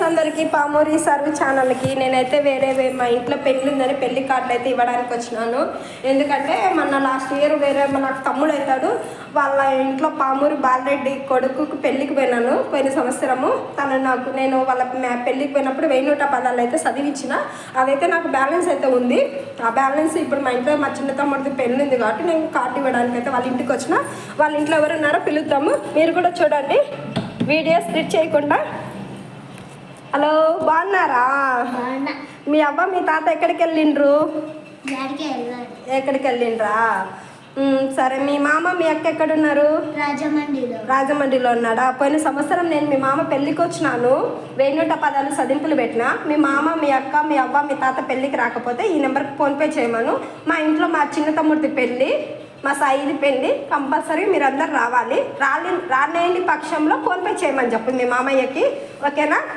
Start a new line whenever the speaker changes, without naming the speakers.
అందరికీ పామూరి సర్వ్ ఛానల్కి నేనైతే వేరే మా ఇంట్లో పెళ్ళి ఉందని పెళ్లి కార్డులు అయితే ఇవ్వడానికి వచ్చినాను. ఎందుకంటే మన లాస్ట్ ఇయర్ వేరే నాకు తమ్ముడు అవుతాడు, వాళ్ళ ఇంట్లో పామూరి బాలరెడ్డి కొడుకుకు పెళ్ళికి పోయినాను పోయిన సంవత్సరము. నేను వాళ్ళ పెళ్ళికి పోయినప్పుడు 1110 అయితే చదివించిన, అదైతే నాకు బ్యాలెన్స్ అయితే ఉంది. ఆ బ్యాలెన్స్ ఇప్పుడు మా ఇంట్లో మా చిన్న తమ్ముడిది పెళ్ళి ఉంది కాబట్టి నేను కార్డు ఇవ్వడానికి అయితే వాళ్ళ ఇంటికి వచ్చిన. వాళ్ళ ఇంట్లో ఎవరున్నారో పిలుద్దాము, మీరు కూడా చూడండి వీడియో స్ప్లిట్ చేయకుండా. హలో, బాగున్నారా? మీ అవ్వ మీ తాత ఎక్కడికి వెళ్ళిండ్రు? ఎక్కడికి వెళ్ళిండ్రా? సరే, మీ మామ మీ అక్క ఎక్కడున్నారు? రాజమండ్రిలో ఉన్నాడా? పోయిన సంవత్సరం నేను మీ మామ పెళ్ళికి వచ్చినాను, 1110 సదింపులు పెట్టిన. మీ మామ మీ అక్క మీ అవ్వ మీ తాత పెళ్ళికి రాకపోతే ఈ నెంబర్కి ఫోన్పే చేయమను. మా ఇంట్లో మా చిన్న తమ్ముడిది పెళ్ళి, మా సాయిది పెళ్ళి, కంపల్సరీ మీరు అందరు రావాలి. రాలేని పక్షంలో ఫోన్పే చేయమని చెప్పు మీ మామయ్యకి, ఓకేనా?